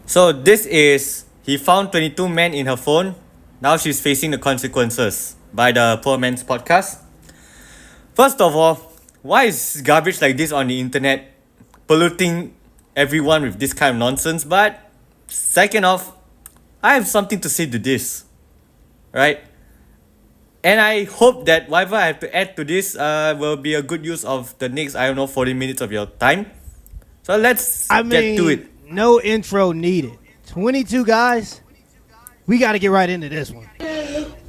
So this is, he found 22 men in her phone. Now she's facing the consequences by the Poor Man's Podcast. First of all, why is garbage like this on the internet polluting everyone with this kind of nonsense? But second off, I have something to say to this, right? And I hope that whatever I have to add to this will be a good use of the next, 40 minutes of your time. So let's get to it. No intro needed. 22 guys. We got to get right into this one.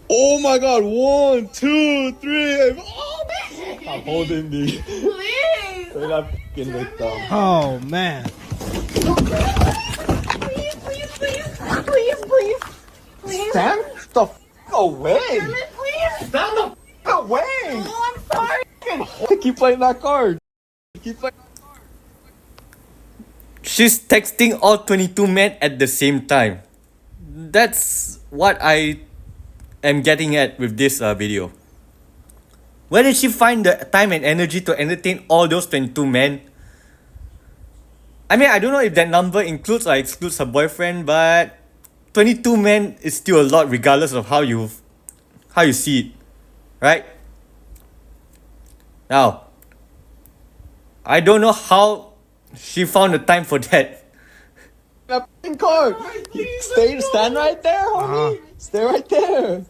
Oh my God! 1, 2, 3. Oh man! I'm holding these. Please. They're not f***ing with them. Oh man. Please. Stand the f*** away! Please. Stand the f*** away! Oh, I'm sorry. Keep playing that card. Keep playing. She's texting all 22 men at the same time. That's what I am getting at with this video. Where did she find the time and energy to entertain all those 22 men? I mean, I don't know if that number includes or excludes her boyfriend, but 22 men is still a lot regardless of how you see it, right? Now, I don't know how she found the time for that. That f***ing card. Stand right there, homie. Stay right there.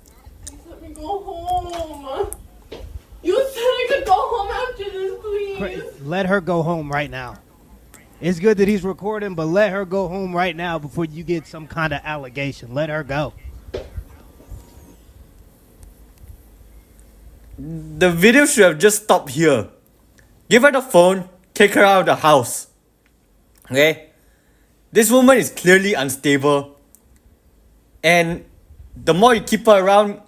Let me go home. You said I could go home after this, please. Let her go home right now. It's good that he's recording, but let her go home right now before you get some kind of allegation. Let her go. The video should have just stopped here. Give her the phone, take her out of the house. Okay? This woman is clearly unstable. And the more you keep her around,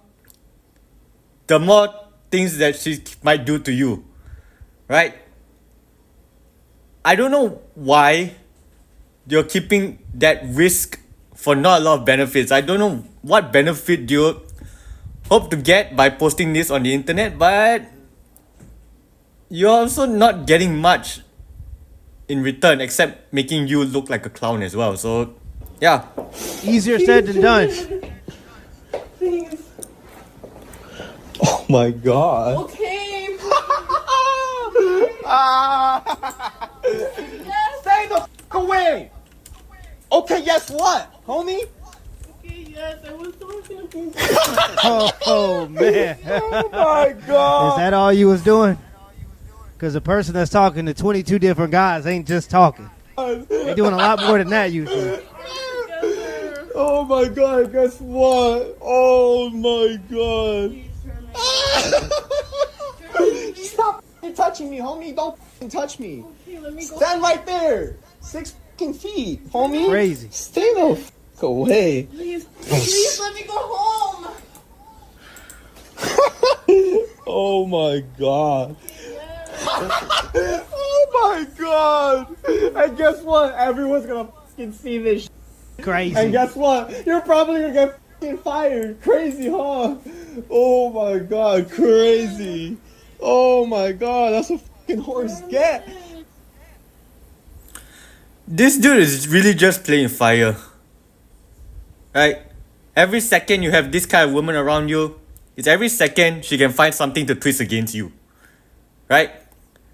the more things that she might do to you. Right? I don't know why you're keeping that risk for not a lot of benefits. I don't know what benefit do you hope to get by posting this on the internet, but you're also not getting much in return except making you look like a clown as well. So, yeah. Easier said than done. Please. Oh my God. Okay. Stay the f*** away. Okay, guess what, homie? Okay, yes, I was talking. Oh man. Oh my God. Is that all you was doing? Because the person that's talking to 22 different guys ain't just talking. They're doing a lot more than that usually. Oh my God, guess what? Oh my God. Stop f***ing touching me, homie. Don't f***ing touch me. Okay, let me go. Stand right there. 6 f***ing feet, homie. Crazy. Stay the f*** away. Please let me go home. Oh my God. Oh my God. And guess what? Everyone's gonna f***ing see this shit. Crazy. And guess what? You're probably gonna get f***ing fired. Crazy, huh? Oh my God, crazy. Oh my God, that's what f***ing whores get. This dude is really just playing fire. Right? Every second you have this kind of woman around you, it's every second she can find something to twist against you. Right?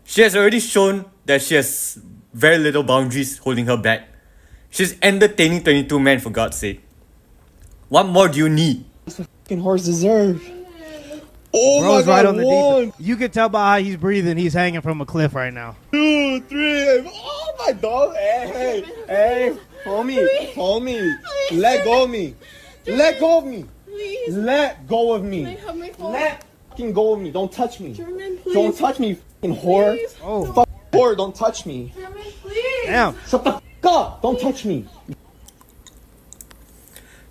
She has already shown that she has very little boundaries holding her back. She's entertaining 22 men, for God's sake. What more do you need? That's what f***ing whores deserve. Oh Bro's my God, right on the one, deep. You can tell by how he's breathing. He's hanging from a cliff right now. 2, 3. Oh my dog. Hey, homie. Let go of me. Let go of me. Please. Let go of me. Can I have my phone? Let fucking go of me. Don't touch me. German, please. Don't touch me, fucking whore. Please. Oh. Fuck whore, don't touch me. German, please. Damn. Shut the fuck up. Don't touch me.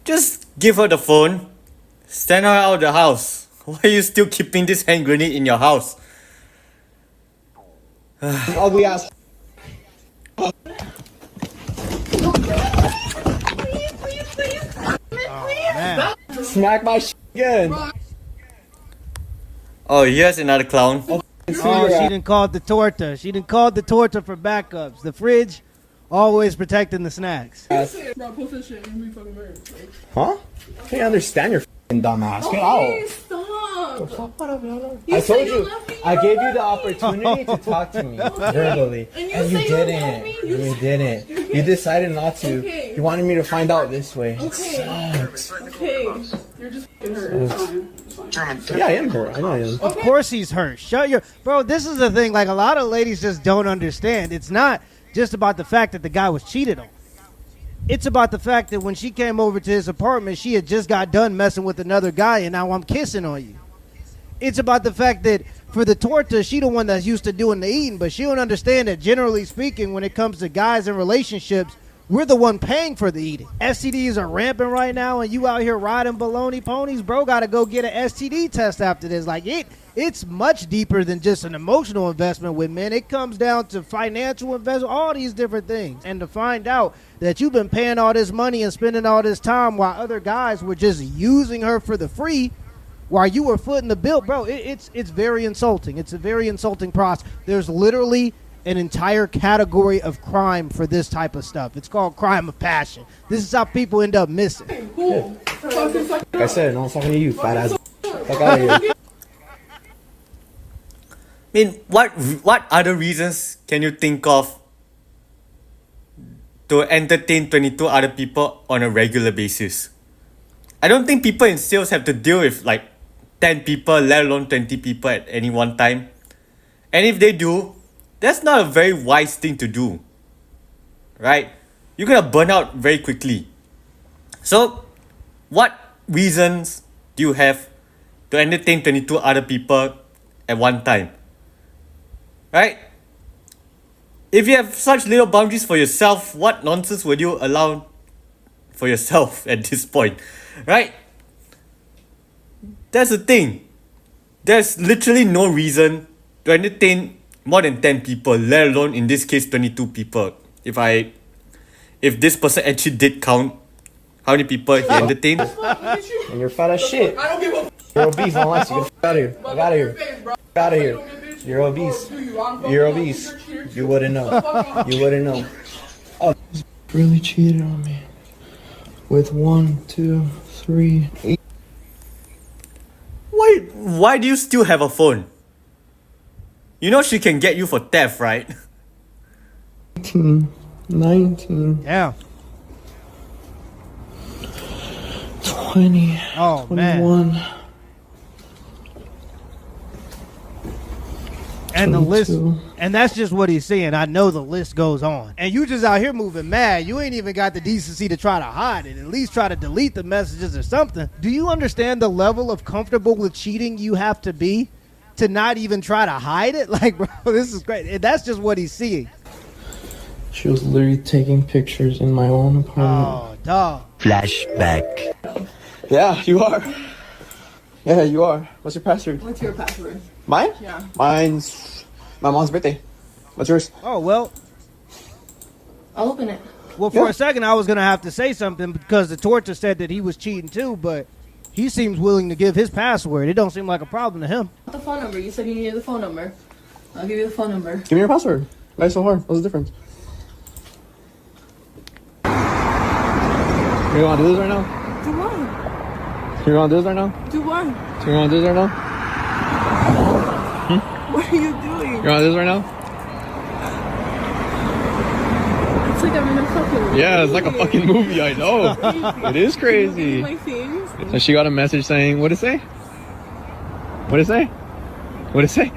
Just give her the phone. Send her out of the house. Why are you still keeping this hand grenade in your house? Ugly ass. Please. German, please. Man. Smack my shit again. Oh, here's another clown. Oh, she done called the torta. She done called the torta for backups. The fridge Always protecting the snacks. Bro, post that shit and we fucking married. Huh? I can't understand your f***ing dumbass. Get out. Hey, stop. I said told you, left me I gave you the alone. opportunity to talk to me verbally, And you and you say you didn't. love me? You didn't. You decided not to. Okay. You wanted me to find out this way. Okay. Okay. You're just fucking hurt. It's fine. Yeah, I am hurt. I know I am. Of course he's hurt. Shut your... Bro, this is the thing. Like, a lot of ladies just don't understand. It's not just about the fact that the guy was cheated on. It's about the fact that when she came over to his apartment, she had just got done messing with another guy, and now I'm kissing on you. It's about the fact that for the torta, she the one that's used to doing the eating, but she don't understand that generally speaking, when it comes to guys and relationships, we're the one paying for the eating. STDs are rampant right now, and you out here riding baloney ponies, bro, got to go get an STD test after this. Like, it's much deeper than just an emotional investment with men. It comes down to financial investment, all these different things. And to find out that you've been paying all this money and spending all this time while other guys were just using her for the free while you were footing the bill, bro, it's very insulting. It's a very insulting process. There's literally an entire category of crime for this type of stuff. It's called crime of passion. This is how people end up missing. Cool. Like I said, no, I'm talking to you, fat ass. Fuck out of here. I mean, what other reasons can you think of to entertain 22 other people on a regular basis? I don't think people in sales have to deal with like 10 people, let alone 20 people at any one time. And if they do, that's not a very wise thing to do, right? You're gonna burn out very quickly. So, what reasons do you have to entertain 22 other people at one time? Right? If you have such little boundaries for yourself, what nonsense would you allow for yourself at this point? Right? That's the thing. There's literally no reason to entertain more than 10 people, let alone in this case 22 people. If this person actually did count how many people he entertained. And you're fat as shit. I don't give a You're obese, unless you get out of here. Get out of here. Get out of here. You're obese. You're obese. You wouldn't know. You wouldn't know. Oh, really cheated on me. With 1, 2, 3, 8. Why do you still have a phone? You know she can get you for theft, right? 18, 19, Yeah. 20, Oh, man. 21. And the list, 22. and that's just what he's saying. I know the list goes on. And you just out here moving mad. You ain't even got the decency to try to hide it. At least try to delete the messages or something. Do you understand the level of comfortable with cheating you have to be to not even try to hide it? Like, bro, this is great. And that's just what he's seeing. She was literally taking pictures in my own apartment. Oh, dog. Flashback. Yeah, you are. Yeah, you are. What's your password? What's your password? Mine? Yeah. Mine's my mom's birthday. What's yours? Oh, well, I'll open it. for Yeah. a second I was going to have to say something because the torture said that he was cheating too, but he seems willing to give his password. It don't seem like a problem to him. The phone number. You said you needed the phone number. I'll give you the phone number. Give me your password. Why so hard? What's the difference? You want to do this right now? Do what? You want to do this right now? Do what? You want to do this right now? What are you doing? You want to do this right now? It's like I'm in a fucking movie. Yeah, it's like a fucking movie. I know. It is crazy. My things. So she got a message saying, "What did it say? What did it say? What did it say?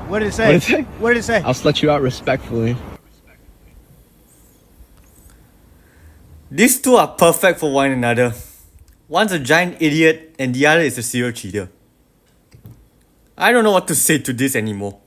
What did it say? What did it say? What did it say? I'll slut you out respectfully." These two are perfect for one another. One's a giant idiot and the other is a serial cheater. I don't know what to say to this anymore.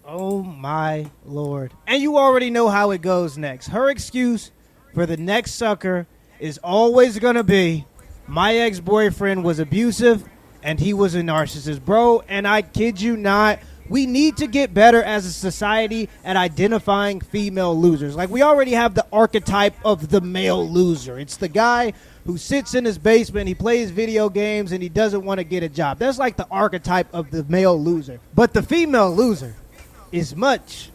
Oh my Lord. And you already know how it goes next. Her excuse for the next sucker is always going to be, my ex-boyfriend was abusive and he was a narcissist. Bro, and I kid you not, we need to get better as a society at identifying female losers. Like, we already have the archetype of the male loser. It's the guy who sits in his basement, he plays video games, and he doesn't want to get a job. That's like the archetype of the male loser. But the female loser is much,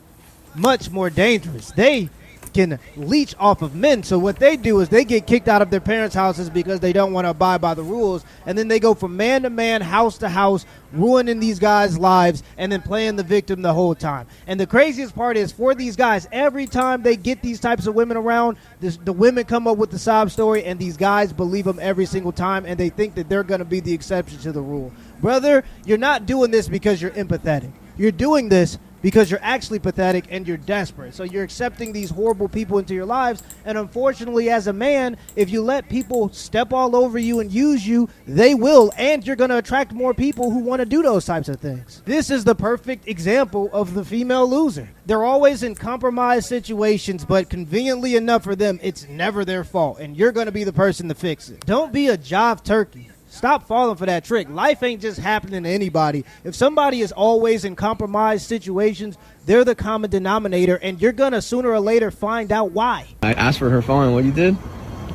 much more dangerous. They can leech off of men. So what they do is they get kicked out of their parents' houses because they don't want to abide by the rules, and then they go from man to man, house to house, ruining these guys' lives and then playing the victim the whole time. And the craziest part is, for these guys, every time they get these types of women around, the women come up with the sob story, and these guys believe them every single time, and they think that they're going to be the exception to the rule. Brother, you're not doing this because you're empathetic. You're doing this because you're actually pathetic and you're desperate. So you're accepting these horrible people into your lives, and unfortunately, as a man, if you let people step all over you and use you, they will, and you're going to attract more people who want to do those types of things. This is the perfect example of the female loser. They're always in compromised situations, but conveniently enough for them, it's never their fault, and you're going to be the person to fix it. Don't be a jive turkey. Stop falling for that trick. Life ain't just happening to anybody. If somebody is always in compromised situations, they're the common denominator, and you're going to sooner or later find out why. I asked for her phone, and what you did?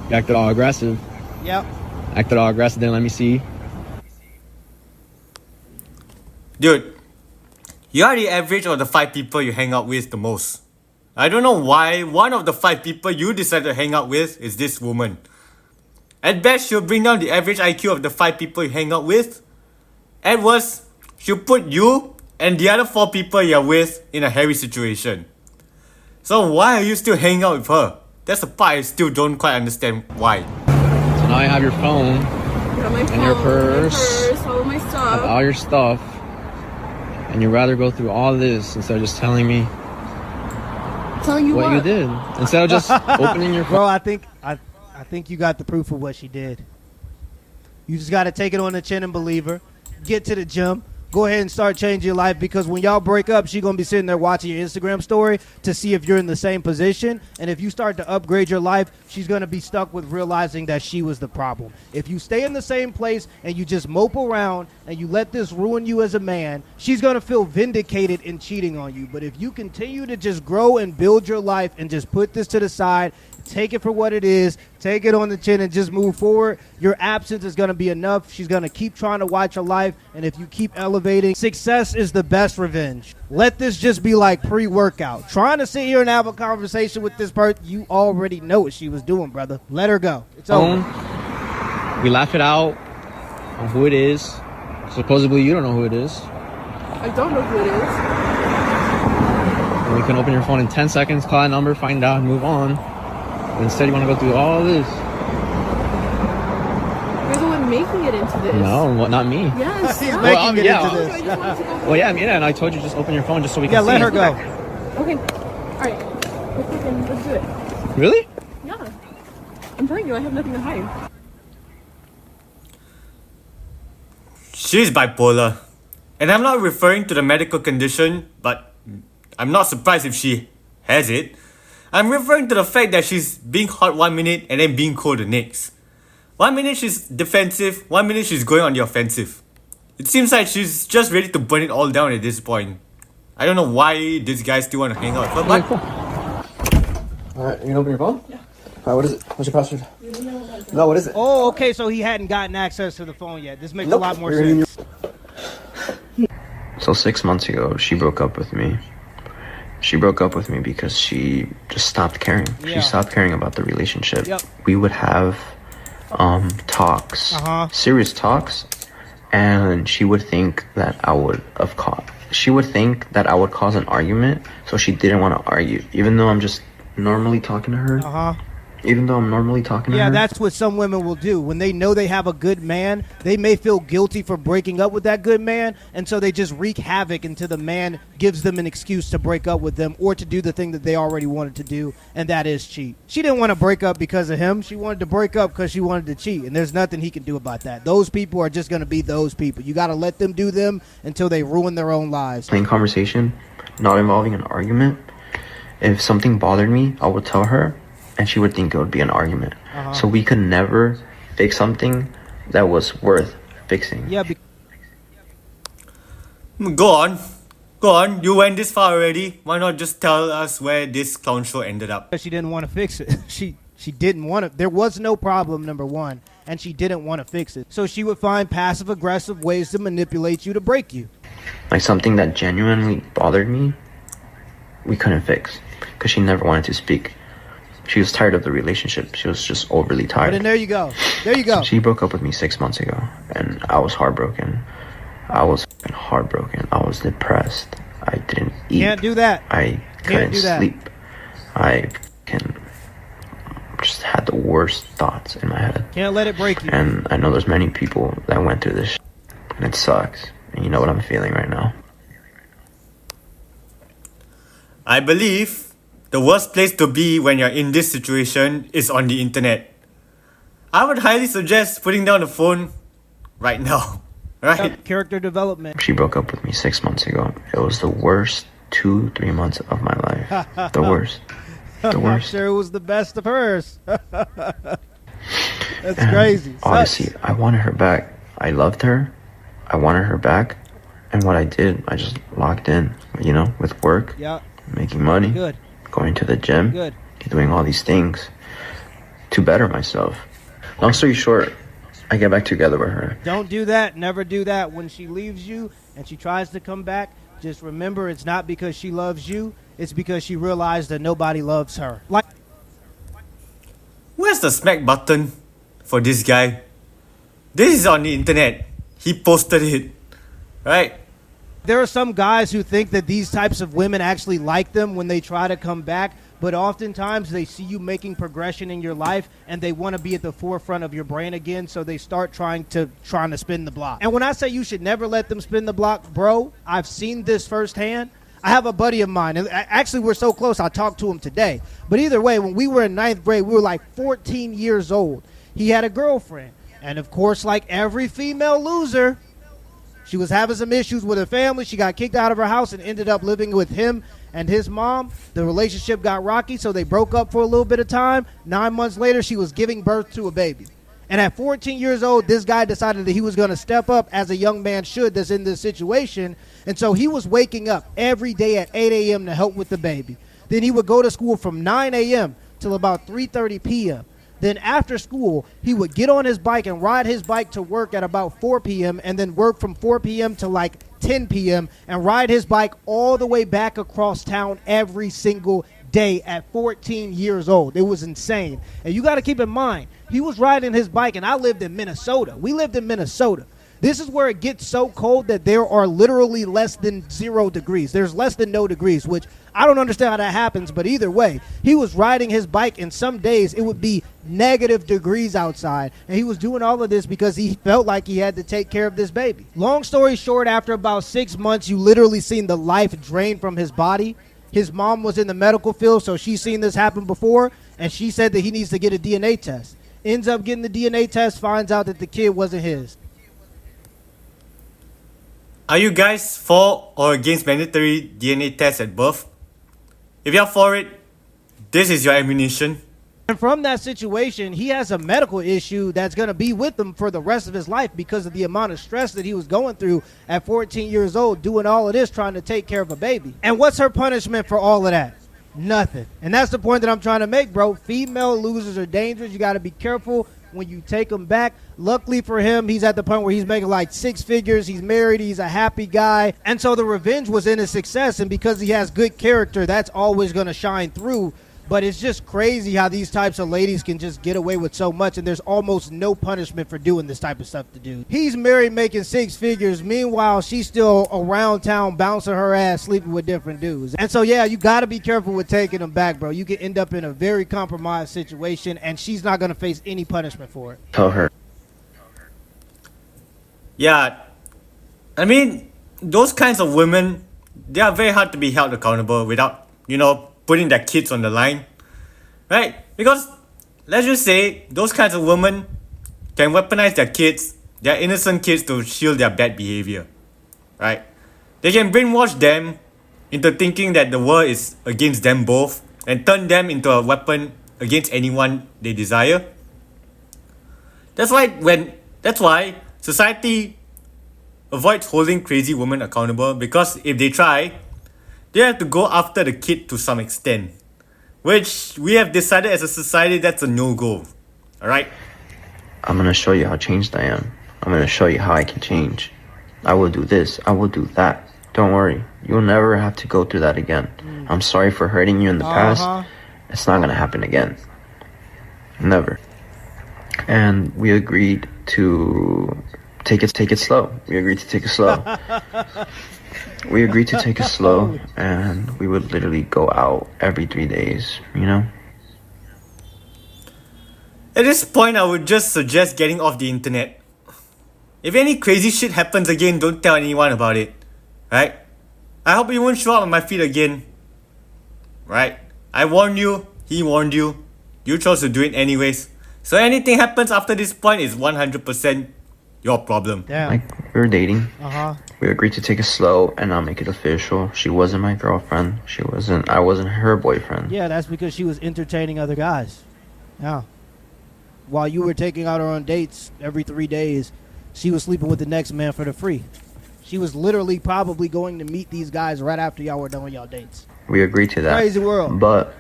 You acted all aggressive. Yep. Acted all aggressive, didn't let me see. Dude, you are the average of the 5 people you hang out with the most. I don't know why one of the 5 people you decided to hang out with is this woman. At best, she'll bring down the average IQ of the 5 people you hang out with. At worst, she'll put you and the other 4 people you're with in a hairy situation. So why are you still hanging out with her? That's the part I still don't quite understand why. So now I have your phone, Got my phone, your purse, all of my stuff. all your stuff, and you'd rather go through all this instead of just telling me Telling you what you did. Instead of just opening your phone. Bro, I think you got the proof of what she did. You just got to take it on the chin and believe her. Get to the gym. Go ahead and start changing your life, because when y'all break up, she's going to be sitting there watching your Instagram story to see if you're in the same position. And if you start to upgrade your life, she's going to be stuck with realizing that she was the problem. If you stay in the same place and you just mope around and you let this ruin you as a man, she's going to feel vindicated in cheating on you. But if you continue to just grow and build your life and just put this to the side, take it for what it is, take it on the chin, and just move forward, your absence is going to be enough. She's going to keep trying to watch her life, and if you keep elevating, success is the best revenge. Let this just be like pre-workout. Trying to sit here and have a conversation with this person, you already know what she was doing, brother. Let her go. It's over. We laugh it out on who it is. Supposedly you don't know who it is. I don't know who it is. And you can open your phone in 10 seconds, call a number, find out, and move on. But instead you want to go through all this. You're the one making it into this. No, not me. Yes. He's yeah. making it yeah. into I just this. wanted to go. Well, yeah, and I told you just open your phone just so we can Yeah, see. let her go. Okay. All right. Let's do it. Really? Yeah. I'm telling you, I have nothing to hide. She's bipolar. And I'm not referring to the medical condition, but I'm not surprised if she has it. I'm referring to the fact that she's being hot 1 minute and then being cold the next. 1 minute she's defensive, 1 minute she's going on the offensive. It seems like she's just ready to burn it all down at this point. I don't know why this guy still want to hang out with her, but... Alright, you can open your phone? Yeah. Alright, what is it? What's your password? No, what is it? Oh, okay, so he hadn't gotten access to the phone yet. This makes a lot more sense. So 6 months ago, she broke up with me. She broke up with me because she just stopped caring. Yeah. She stopped caring about the relationship. Yep. We would have talks, serious talks, and she would think that I would cause an argument, so she didn't want to argue, even though I'm just normally talking to her. Even though I'm normally talking to her. Yeah, that's what some women will do. When they know they have a good man, they may feel guilty for breaking up with that good man, and so they just wreak havoc until the man gives them an excuse to break up with them or to do the thing that they already wanted to do, and that is cheat. She didn't want to break up because of him. She wanted to break up because she wanted to cheat, and there's nothing he can do about that. Those people are just going to be those people. You got to let them do them until they ruin their own lives. Plain conversation, not involving an argument. If something bothered me, I would tell her, and she would think it would be an argument. So we could never fix something that was worth fixing. Yeah. Go on. You went this far already. Why not just tell us where this clown show ended up? She didn't want to fix it. She didn't want to. There was no problem, number one, and she didn't want to fix it. So she would find passive-aggressive ways to manipulate you to break you. Like something that genuinely bothered me we couldn't fix because she never wanted to speak. She was tired of the relationship. She was just overly But tired. then there you go. There you go. She broke up with me 6 months ago, and I was heartbroken. I was fucking heartbroken. I was depressed. I didn't eat. Can't do that. I couldn't sleep. I just had the worst thoughts in my head. Can't let it break you. And I know there's many people that went through this and it sucks. And you know what I'm feeling right now. I believe the worst place to be when you're in this situation is on the internet. I would highly suggest putting down the phone right now. Right? Character development. She broke up with me 6 months ago. It was the worst 2-3 months of my life. The worst. The worst. I'm sure it was the best of hers. That's And crazy. Obviously, I wanted her back. I loved her. I wanted her back. And what I did, I just locked in, with work, Yeah. making money, Good. going to the gym, Good. doing all these things to better myself. Long story short, I get back together with her. Don't do that. Never do that. When she leaves you and she tries to come back, just remember it's not because she loves you. It's because she realized that nobody loves her. Like, Where's the smack button for this guy? This is on the internet. He posted it. Right? there are some guys who think that these types of women actually like them when they try to come back, but oftentimes they see you making progression in your life and they want to be at the forefront of your brain again, so they start trying to spin the block. And when I say you should never let them spin the block, bro, I've seen this firsthand. I have a buddy of mine, and actually we're so close I talked to him today. But either way, when we were in 9th grade, we were like 14 years old. He had a girlfriend, and of course, like every female loser, she was having some issues with her family. She got kicked out of her house and ended up living with him and his mom. The relationship got rocky, so they broke up for a little bit of time. 9 months later, she was giving birth to a baby. And at 14 years old, this guy decided that he was going to step up, as a young man should that's in this situation. And so he was waking up every day at 8 a.m. to help with the baby. Then he would go to school from 9 a.m. till about 3:30 p.m. Then after school, he would get on his bike and ride his bike to work at about 4 p.m. and then work from 4 p.m. to like 10 p.m. and ride his bike all the way back across town every single day at 14 years old. It was insane. And you got to keep in mind, he was riding his bike, and I lived in Minnesota. We lived in Minnesota. This is where it gets so cold that there are literally less than 0 degrees. There's less than no degrees, which I don't understand how that happens, but either way, he was riding his bike, and some days it would be negative degrees outside, and he was doing all of this because he felt like he had to take care of this baby. Long story short, after about 6 months, you literally seen the life drain from his body. His mom was in the medical field, so she's seen this happen before, and she said that he needs to get a DNA test. Ends up getting the DNA test, finds out that the kid wasn't his. Are you guys for or against mandatory DNA tests at birth? If you're for it, this is your ammunition. And from that situation, he has a medical issue that's going to be with him for the rest of his life because of the amount of stress that he was going through at 14 years old, doing all of this, trying to take care of a baby. And what's her punishment for all of that? Nothing. And that's the point that I'm trying to make, bro. Female losers are dangerous. You got to be careful when you take them back. Luckily for him, he's at the point where he's making like 6 figures. He's married. He's a happy guy. And so the revenge was in his success. And because he has good character, that's always going to shine through. But it's just crazy how these types of ladies can just get away with so much, and there's almost no punishment for doing this type of stuff to do. He's married, making 6 figures. Meanwhile, she's still around town bouncing her ass, sleeping with different dudes. And so, yeah, you got to be careful with taking them back, bro. You can end up in a very compromised situation, and she's not going to face any punishment for it. Tell her. Yeah, I mean, those kinds of women, they are very hard to be held accountable without, putting their kids on the line, right? Because let's just say those kinds of women can weaponize their kids, their innocent kids, to shield their bad behavior, right? They can brainwash them into thinking that the world is against them both and turn them into a weapon against anyone they desire. That's why society avoids holding crazy women accountable, because if they try, they have to go after the kid to some extent, which we have decided as a society that's a no-go. Alright? I'm going to show you how changed I am. I'm going to show you how I can change. I will do this. I will do that. Don't worry. You'll never have to go through that again. I'm sorry for hurting you in the past. Uh-huh. It's not gonna happen again. Never. And we agreed to take it slow. We agreed to take it slow. We agreed to take it slow, and we would literally go out every 3 days, you know? At this point, I would just suggest getting off the internet. If any crazy shit happens again, don't tell anyone about it. Right? I hope you won't show up on my feed again. Right? I warned you, he warned you. You chose to do it anyways. So anything happens after this point is 100% your problem. Damn. Like, we were dating. Uh-huh. We agreed to take it slow and not make it official. She wasn't my girlfriend. I wasn't her boyfriend. Yeah, that's because she was entertaining other guys. Yeah. While you were taking out her on dates every 3 days, she was sleeping with the next man for the free. She was literally probably going to meet these guys right after y'all were done with y'all dates. We agreed to that. Crazy world. But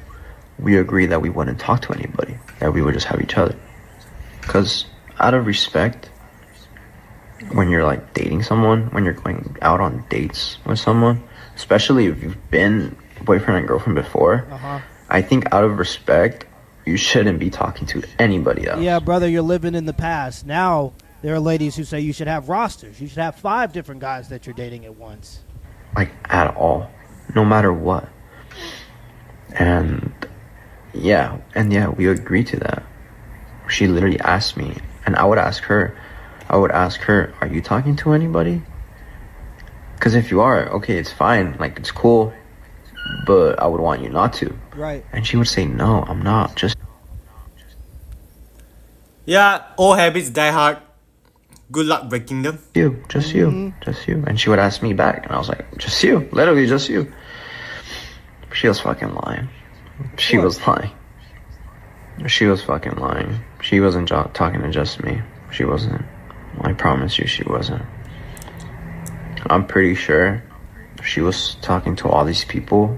we agreed that we wouldn't talk to anybody. That we would just have each other. Because out of respect, when you're like dating someone, when you're going out on dates with someone, especially if you've been boyfriend and girlfriend before, I think out of respect, you shouldn't be talking to anybody else. Yeah, brother, you're living in the past. Now, there are ladies who say you should have rosters. You should have 5 different guys that you're dating at once. Like, at all. No matter what. And yeah, we agreed to that. She literally asked me, and I would ask her, are you talking to anybody? Because if you are, okay, it's fine. Like, it's cool. But I would want you not to. Right. And she would say, no, I'm not. Just Yeah, old habits die hard. Good luck breaking them. you. Just you. And she would ask me back. And I was like, just you. Literally just you. She was fucking lying. She was lying. She was fucking lying. She wasn't talking to just me. She wasn't. I promise you she wasn't. I'm pretty sure she was talking to all these people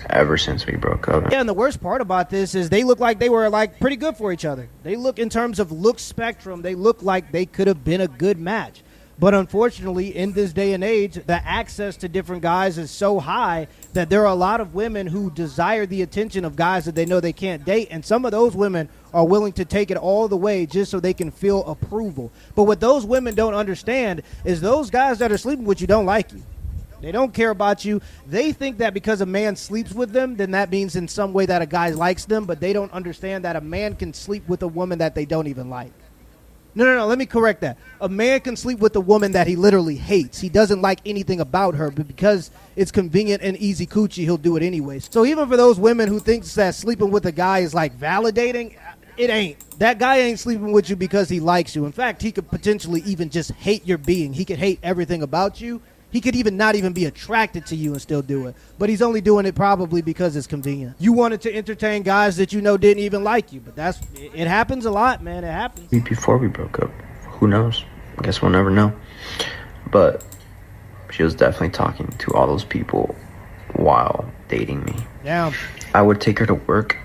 ever since we broke up. Yeah, and the worst part about this is they look like they were like pretty good for each other. They look, in terms of look spectrum, they look like they could have been a good match. But unfortunately, in this day and age, the access to different guys is so high that there are a lot of women who desire the attention of guys that they know they can't date. And some of those women are willing to take it all the way just so they can feel approval. But what those women don't understand is those guys that are sleeping with you don't like you. They don't care about you. They think that because a man sleeps with them, then that means in some way that a guy likes them. But they don't understand that a man can sleep with a woman that they don't even like. No, let me correct that. A man can sleep with a woman that he literally hates. He doesn't like anything about her, but because it's convenient and easy coochie, he'll do it anyways. So even for those women who thinks that sleeping with a guy is like validating, it ain't. That guy ain't sleeping with you because he likes you. In fact, he could potentially even just hate your being. He could hate everything about you. He could even not even be attracted to you and still do it. But he's only doing it probably because it's convenient. You wanted to entertain guys that you know didn't even like you. But it happens a lot, man. It happens. Before we broke up, who knows? I guess we'll never know. But she was definitely talking to all those people while dating me. Yeah. I would take her to work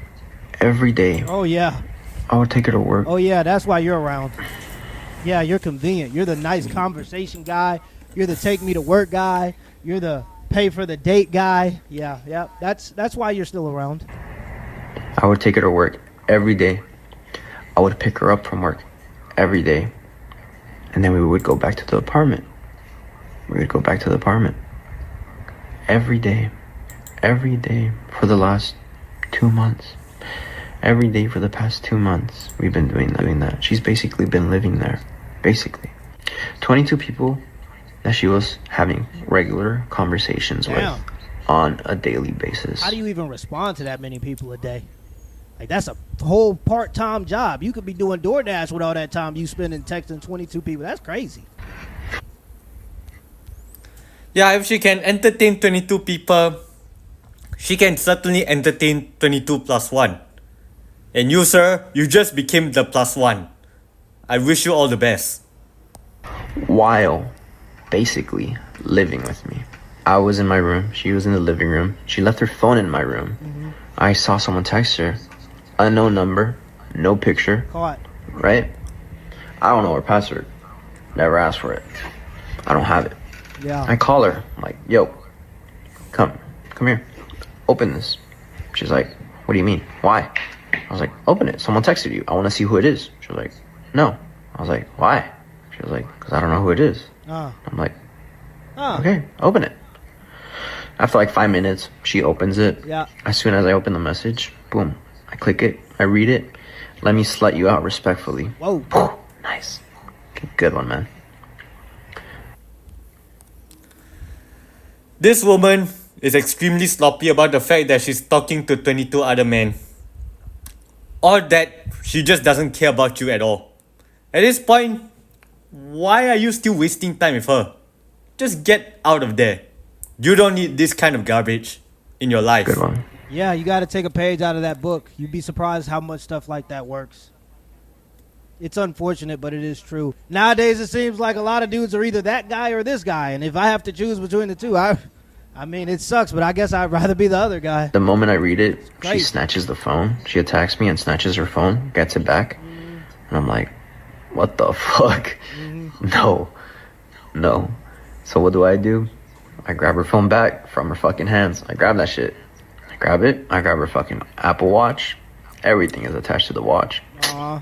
every day. Oh, yeah. I would take her to work. Oh, yeah. That's why you're around. Yeah, you're convenient. You're the nice conversation guy. You're the take me to work guy. You're the pay for the date guy. Yeah. That's why you're still around. I would take her to work every day. I would pick her up from work every day. And then we would go back to the apartment. Every day. Every day for the last 2 months. Every day for the past 2 months, we've been doing that. She's basically been living there. Basically. 22 people that she was having regular conversations with on a daily basis. How do you even respond to that many people a day? Like, that's a whole part-time job. You could be doing DoorDash with all that time you spend in texting 22 people. That's crazy. Yeah, if she can entertain 22 people, she can certainly entertain 22 plus 1. And you, sir, you just became the plus 1. I wish you all the best. While basically living with me. I was in my room. She was in the living room. She left her phone in my room. Mm-hmm. I saw someone text her. Unknown number. No picture. Caught. Right? I don't know her password. Never asked for it. I don't have it. Yeah. I call her. I'm like, yo, come here. open this. She's like, what do you mean? Why? I was like, open it. Someone texted you. I want to see who it is. She was like, no. I was like, why? She was like, because I don't know who it is. I'm like, okay, open it. After like 5 minutes, she opens it. Yeah. As soon as I open the message, boom, I click it. I read it. Let me slut you out respectfully. Whoa. Nice. Good one, man. This woman is extremely sloppy about the fact that she's talking to 22 other men. Or that she just doesn't care about you at all. At this point, why are you still wasting time with her? Just get out of there. You don't need this kind of garbage in your life. Good one. Yeah, you got to take a page out of that book. You'd be surprised how much stuff like that works. It's unfortunate, but it is true. Nowadays, it seems like a lot of dudes are either that guy or this guy. And if I have to choose between the two, I mean, it sucks, but I guess I'd rather be the other guy. The moment I read it, Great. she snatches the phone. She attacks me and snatches her phone, gets it back. And I'm like, what the fuck? No. So what do? I grab her phone back from her fucking hands. I grab that shit. I grab it. I grab her fucking Apple Watch. Everything is attached to the watch.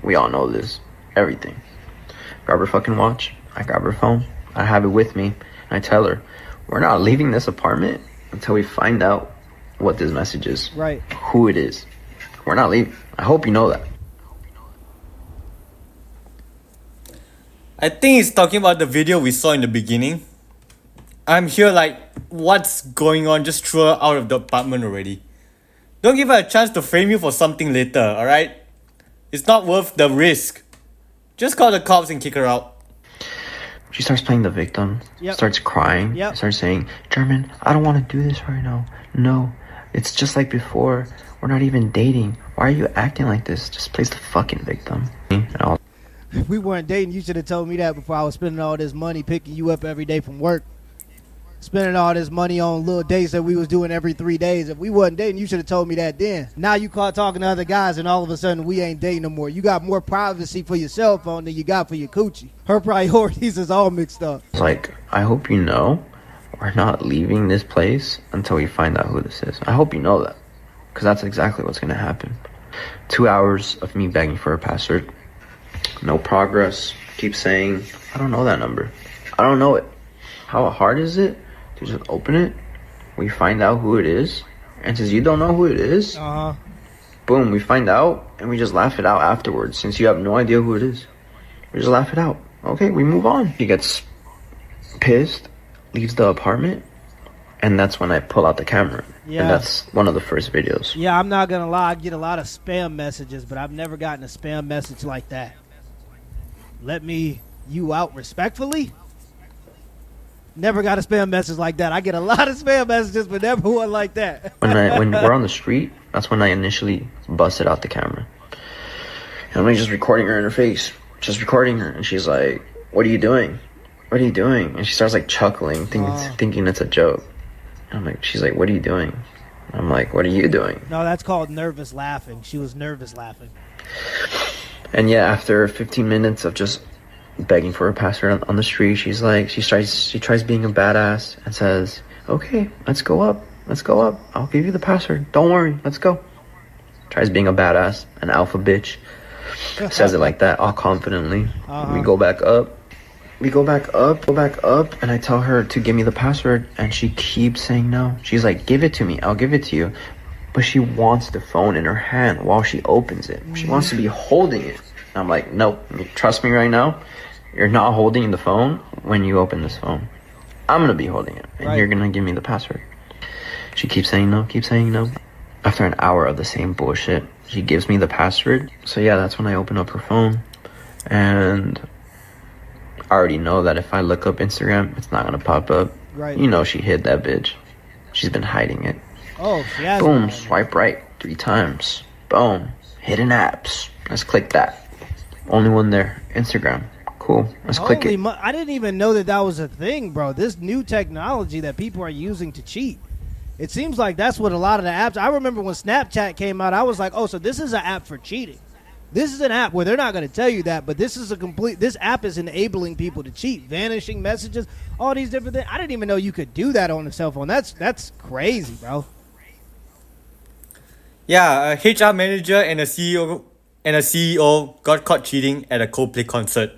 We all know this. Everything. Grab her fucking watch. I grab her phone. I have it with me. And I tell her, we're not leaving this apartment until we find out what this message is. Right. Who it is. We're not leaving. I hope you know that. I think he's talking about the video we saw in the beginning. I'm here like, what's going on? Just throw her out of the apartment already. Don't give her a chance to frame you for something later, alright? It's not worth the risk. Just call the cops and kick her out. She starts playing the victim, starts crying, starts saying, German, I don't want to do this right now. No, it's just like before. We're not even dating. Why are you acting like this? Just plays the fucking victim. If we weren't dating, you should have told me that before I was spending all this money picking you up every day from work. Spending all this money on little dates that we was doing every 3 days. If we wasn't dating, you should have told me that then. Now you caught talking to other guys and all of a sudden we ain't dating no more. You got more privacy for your cell phone than you got for your coochie. Her priorities is all mixed up. It's like, I hope you know we're not leaving this place until we find out who this is. I hope you know that. Because that's exactly what's going to happen. 2 hours of me begging for a password. No progress. Keep saying, I don't know that number. I don't know it. How hard is it to just open it? We find out who it is. And since you don't know who it is, boom, we find out and we just laugh it out afterwards. Since you have no idea who it is, we just laugh it out. Okay, we move on. He gets pissed, leaves the apartment, and that's when I pull out the camera. Yeah. And that's one of the first videos. Yeah, I'm not going to lie. I get a lot of spam messages, but I've never gotten a spam message like that. Let me you out respectfully? Never got a spam message like that. I get a lot of spam messages, but never one like that. When we're on the street, that's when I initially busted out the camera. And I'm just recording her in her face. Just recording her. And she's like, what are you doing? What are you doing? And she starts like chuckling, thinking it's a joke. And I'm like, she's like, what are you doing? I'm like, what are you doing? No, that's called nervous laughing. She was nervous laughing. And yeah, after 15 minutes of just begging for a password on the street, she tries being a badass and says, okay, let's go up. I'll give you the password. Don't worry, let's go. Tries being a badass, an alpha bitch. Says it like that, all confidently. We go back up, and I tell her to give me the password, and she keeps saying no. She's like, give it to me, I'll give it to you. But she wants the phone in her hand while she opens it. She wants to be holding it. I'm like, nope, trust me right now. You're not holding the phone when you open this phone. I'm going to be holding it, and you're going to give me the password. She keeps saying no. After an hour of the same bullshit, she gives me the password. So yeah, that's when I open up her phone. And I already know that if I look up Instagram, it's not going to pop up. Right. You know she hid that bitch. She's been hiding it. Oh, she has. Boom, swipe right 3 times. Boom, hidden apps. Let's click that. Only one there, Instagram. Cool, let's click it. I didn't even know that was a thing, bro. This new technology that people are using to cheat. It seems like that's what a lot of the apps. I remember when Snapchat came out, I was like, oh, so this is an app for cheating. This is an app where they're not going to tell you that, but this app is enabling people to cheat. Vanishing messages, all these different things. I didn't even know you could do that on a cell phone. That's crazy, bro. Yeah, a HR manager and a CEO got caught cheating at a Coldplay concert.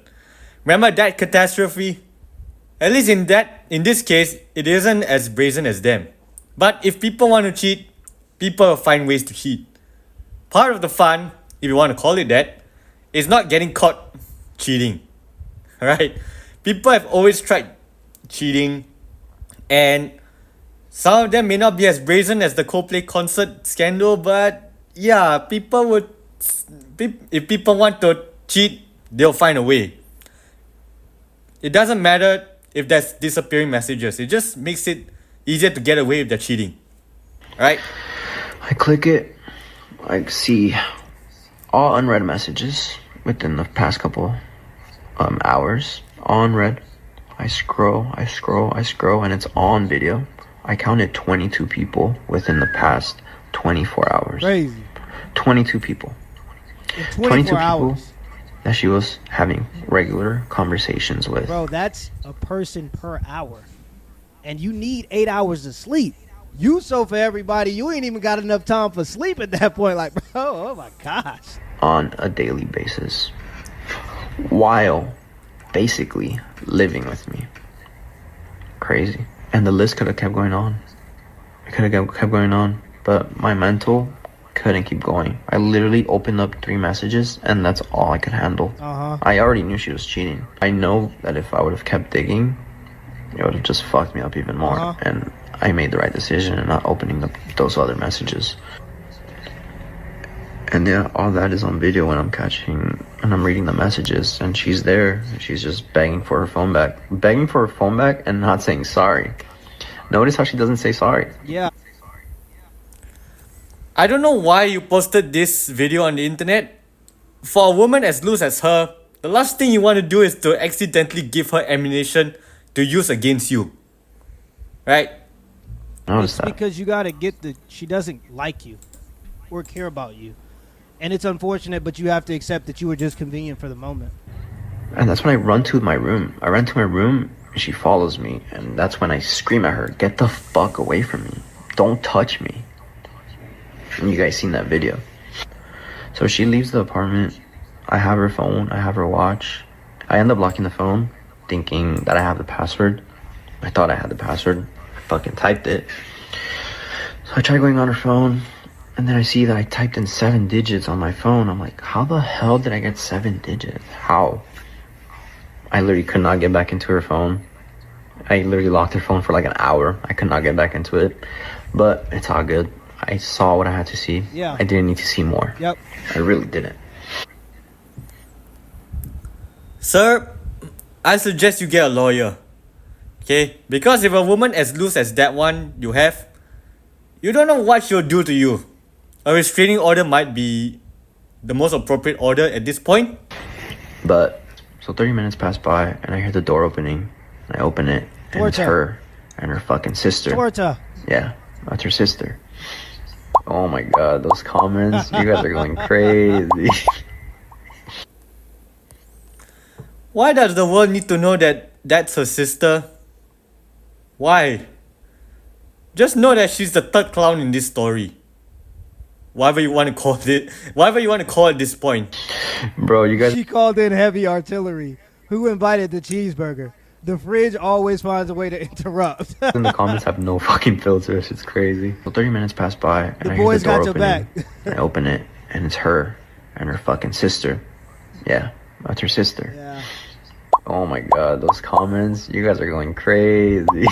Remember that catastrophe? At least in this case, it isn't as brazen as them. But if people want to cheat, people will find ways to cheat. Part of the fun, if you want to call it that, is not getting caught cheating. Right? People have always tried cheating, and some of them may not be as brazen as the Coldplay concert scandal, but yeah, if people want to cheat, they'll find a way. It doesn't matter if there's disappearing messages. It just makes it easier to get away with the cheating. Right? I click it, I see all unread messages within the past couple hours. All unread. I scroll, and it's all on video. I counted 22 people within the past 24 hours. Crazy. 22 people. In 22 hours. people that she was having regular conversations with. Bro, that's a person per hour. And you need 8 hours of sleep. You so for everybody, you ain't even got enough time for sleep at that point. Like, bro, oh my gosh. On a daily basis. While basically living with me. Crazy. And the list could have kept going on. It could have kept going on. But my mental couldn't keep going. I literally opened up 3 messages and that's all I could handle. I already knew she was cheating. I know that if I would have kept digging, it would have just fucked me up even more. And I made the right decision in not opening up those other messages. And yeah, all that is on video when I'm reading the messages, and she's there, and she's just begging for her phone back. Begging for her phone back and not saying sorry. Notice how she doesn't say sorry. Yeah. I don't know why you posted this video on the internet. For a woman as loose as her, the last thing you want to do is to accidentally give her ammunition to use against you. Right? Notice It's that. because you got to get she doesn't like you or care about you. And it's unfortunate, but you have to accept that you were just convenient for the moment. And that's when I run to my room. I run to my room, and she follows me. And that's when I scream at her, get the fuck away from me. Don't touch me. And you guys seen that video. So she leaves the apartment. I have her phone. I have her watch. I end up locking the phone, thinking that I have the password. I thought I had the password. I fucking typed it. So I try going on her phone. And then I see that I typed in 7 digits on my phone. I'm like, how the hell did I get 7 digits? How? I literally could not get back into her phone. I literally locked her phone for like an hour. I could not get back into it. But it's all good. I saw what I had to see. Yeah. I didn't need to see more. Yep. I really didn't. Sir, I suggest you get a lawyer. Okay? Because if a woman as loose as that one you have, you don't know what she'll do to you. A restraining order might be the most appropriate order at this point. But, so 30 minutes pass by, and I hear the door opening. I open it, and it's her and her fucking sister. Torta. Yeah, that's her sister. Oh my god, those comments, you guys are going crazy. Why does the world need to know that that's her sister? Why? Just know that she's the third clown in this story. Whatever you want to call it. Whatever you want to call at this point. Bro, you guys... She called in heavy artillery. Who invited the cheeseburger? The fridge always finds a way to interrupt. in the comments have no fucking filters. It's crazy. So 30 minutes pass by, and The I hear boys the door got your opening. back. I open it, and it's her and her fucking sister. Yeah, that's her sister. Yeah. Oh my god, those comments, you guys are going crazy.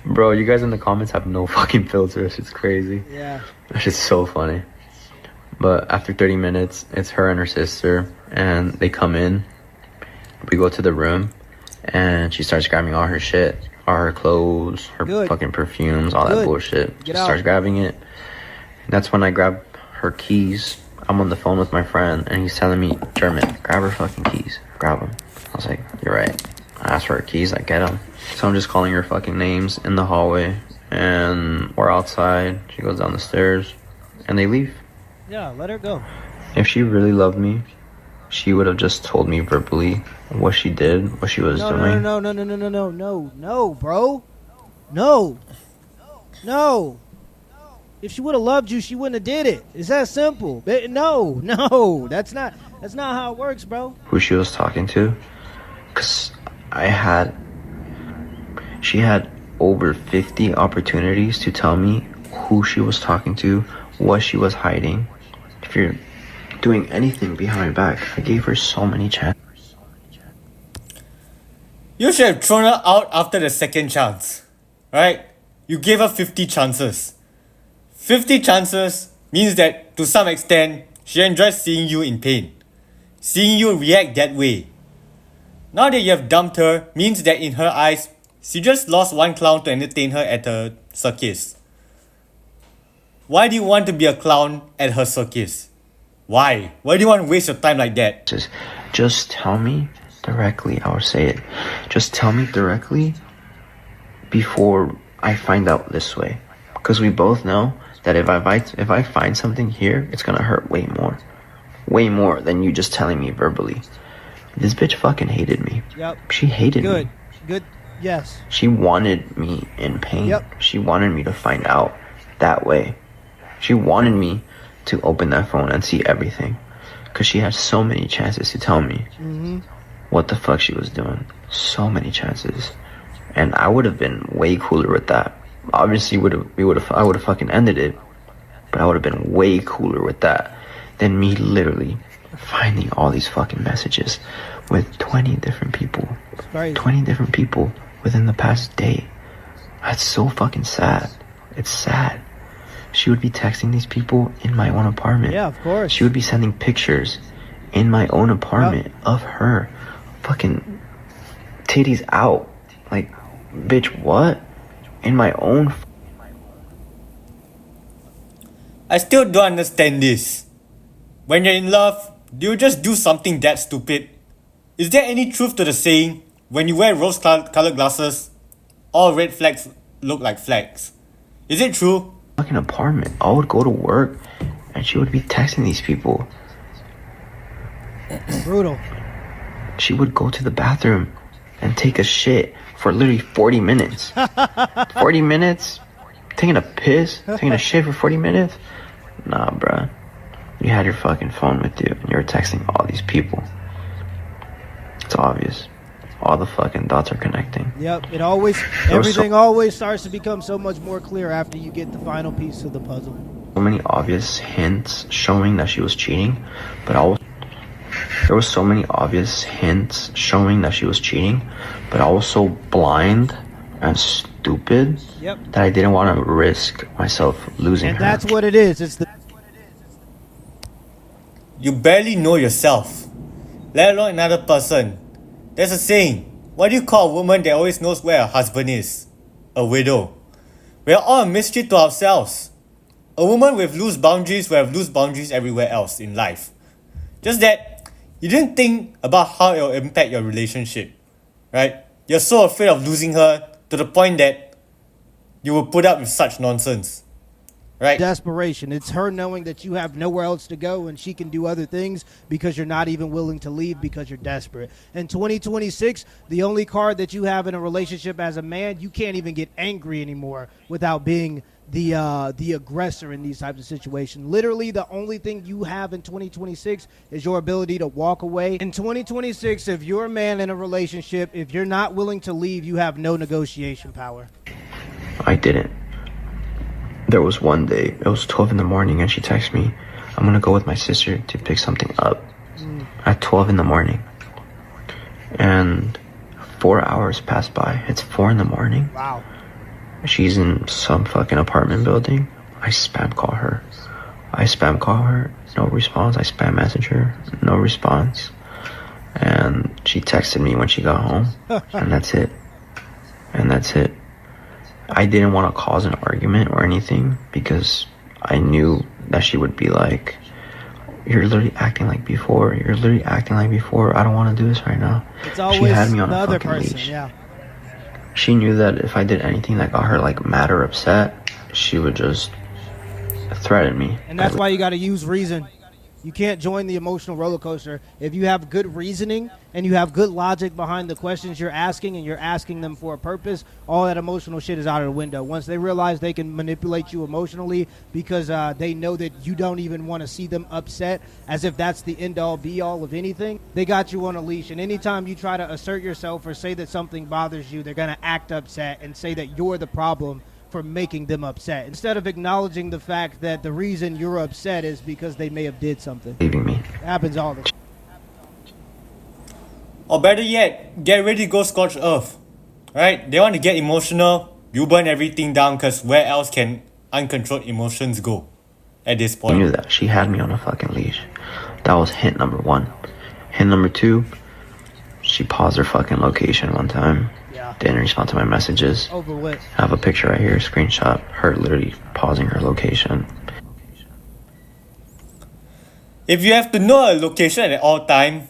Bro, you guys in the comments have no fucking filters. It's crazy. Yeah. That shit's so funny. But after 30 minutes, it's her and her sister, and they come in. We go to the room, and she starts grabbing all her shit, all her clothes, her Good. fucking perfumes, all that Good. bullshit. Get She out. starts grabbing it. That's when I grab her keys. I'm on the phone with my friend, and he's telling me, German, grab her fucking keys. Grab them. I was like, you're right. I asked for her keys, I get them. So I'm just calling her fucking names in the hallway, and we're outside. She goes down the stairs, and they leave. Yeah, let her go. If she really loved me, she would have just told me verbally what she did, what she was doing. No, bro. No. If she would have loved you, she wouldn't have did it. It's that simple. No, that's not how it works, bro. Who she was talking to, because she had over 50 opportunities to tell me who she was talking to, what she was hiding. If you're doing anything behind my back, I gave her so many chances. You should have thrown her out after the second chance, right? You gave her 50 chances. 50 chances means that to some extent, she enjoys seeing you in pain. Seeing you react that way. Now that you have dumped her means that in her eyes, she just lost one clown to entertain her at her circus. Why do you want to be a clown at her circus? Why? Why do you want to waste your time like that? Just tell me directly. I would say it. Just tell me directly before I find out this way. Because we both know that if I find something here, it's gonna hurt way more. Way more than you just telling me verbally. This bitch fucking hated me. Yep. She hated me. Good. Yes. She wanted me in pain. Yep. She wanted me to find out that way. She wanted me to open that phone and see everything. Because she had so many chances to tell me what the fuck she was doing. So many chances. And I would have been way cooler with that. Obviously, I would have fucking ended it. But I would have been way cooler with that than me literally finding all these fucking messages with 20 different people. 20 different people within the past day. That's so fucking sad. It's sad. She would be texting these people in my own apartment. Yeah, of course. She would be sending pictures in my own apartment of her fucking titties out. Like, bitch, what? In my own... I still don't understand this. When you're in love, do you just do something that stupid? Is there any truth to the saying, when you wear rose-colored glasses, all red flags look like flags? Is it true? Fucking apartment. I would go to work and she would be texting these people. Brutal. She would go to the bathroom and take a shit for literally 40 minutes. 40 minutes? Taking a piss? Taking a shit for 40 minutes? Nah, bruh. You had your fucking phone with you and you were texting all these people. It's obvious. All the fucking dots are connecting. Yep, everything always starts to become so much more clear after you get the final piece of the puzzle. So many obvious hints showing that she was cheating, but there was so many obvious hints showing that she was cheating, but I was so blind and stupid that I didn't want to risk myself losing her. And that's what it is. You barely know yourself, let alone another person. There's a saying, what do you call a woman that always knows where her husband is? A widow. We are all a mystery to ourselves. A woman with loose boundaries will have loose boundaries everywhere else in life. Just that you didn't think about how it will impact your relationship, right? You're so afraid of losing her to the point that you will put up with such nonsense, right? Desperation. It's her knowing that you have nowhere else to go and she can do other things because you're not even willing to leave because you're desperate. In 2026, the only card that you have in a relationship as a man, you can't even get angry anymore without being the aggressor in these types of situations. Literally, the only thing you have in 2026 is your ability to walk away. In 2026, if you're a man in a relationship, if you're not willing to leave, you have no negotiation power. I didn't. There was one day, it was 12 in the morning, and she texted me, I'm gonna go with my sister to pick something up at 12 in the morning. And 4 hours passed by. It's 4 in the morning. Wow. She's in some fucking apartment building. I spam call her. No response. I spam message her. No response. And she texted me when she got home. And that's it. I didn't want to cause an argument or anything because I knew that she would be like, you're literally acting like before. I don't want to do this right now. It's always she had me on the a other fucking person, leash. yeah. She knew that if I did anything that got her like mad or upset, she would just threaten me. And that's why you got to use reason. You can't join the emotional roller coaster. If you have good reasoning and you have good logic behind the questions you're asking and you're asking them for a purpose, all that emotional shit is out of the window. Once they realize they can manipulate you emotionally because they know that you don't even want to see them upset, as if that's the end-all be-all of anything, they got you on a leash. And anytime you try to assert yourself or say that something bothers you, they're going to act upset and say that you're the problem for making them upset, instead of acknowledging the fact that the reason you're upset is because they may have did something. Leaving me. It happens all the time. Or better yet, get ready to go scorched earth. Right? They want to get emotional. You burn everything down because where else can uncontrolled emotions go at this I point? knew that. She had me on a fucking leash. That was hint number 1. Hint number 2, she paused her fucking location one time. Yeah. Didn't respond to my messages. Over with. I have a picture right here, screenshot, her literally pausing her location. If you have to know a location at all time,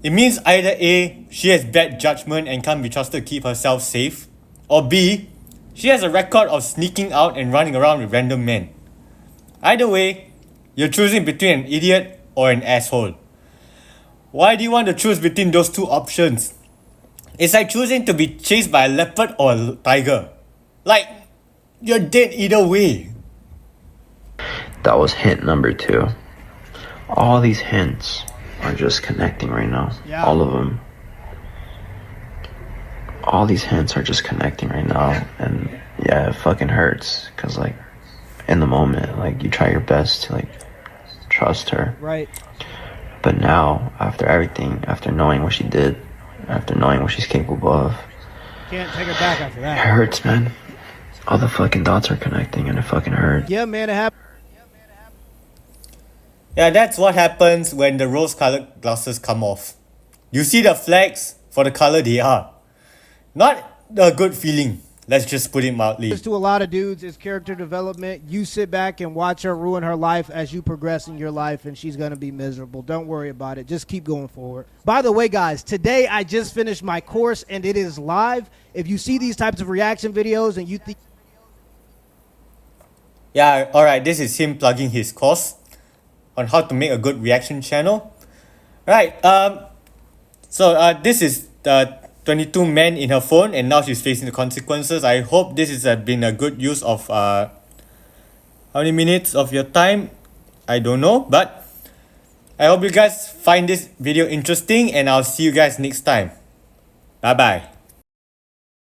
it means either A, she has bad judgment and can't be trusted to keep herself safe, or B, she has a record of sneaking out and running around with random men. Either way, you're choosing between an idiot or an asshole. Why do you want to choose between those two options? It's like choosing to be chased by a leopard or a tiger. Like, you're dead either way. That was hint number 2. All these hints are just connecting right now. Yeah. All of them. All these hints are just connecting right now. And yeah, it fucking hurts. Because like, in the moment, like, you try your best to like, trust her. Right. But now, after everything, after knowing what she did, after knowing what she's capable of, Can't take her back after it that. hurts, man. All the fucking dots are connecting and it fucking hurts. Yeah, man, it happened. Yeah, that's what happens when the rose-colored glasses come off. You see the flags for the color they are. Not a good feeling. Let's just put it mildly. To a lot of dudes, it's character development. You sit back and watch her ruin her life as you progress in your life, and she's going to be miserable. Don't worry about it. Just keep going forward. By the way, guys, today I just finished my course, and it is live. If you see these types of reaction videos and you think... Yeah, alright, this is him plugging his course on how to make a good reaction channel. Right, so this is the 22 men in her phone and now she's facing the consequences. I hope this has been a good use of how many minutes of your time? I don't know, but I hope you guys find this video interesting and I'll see you guys next time. Bye bye.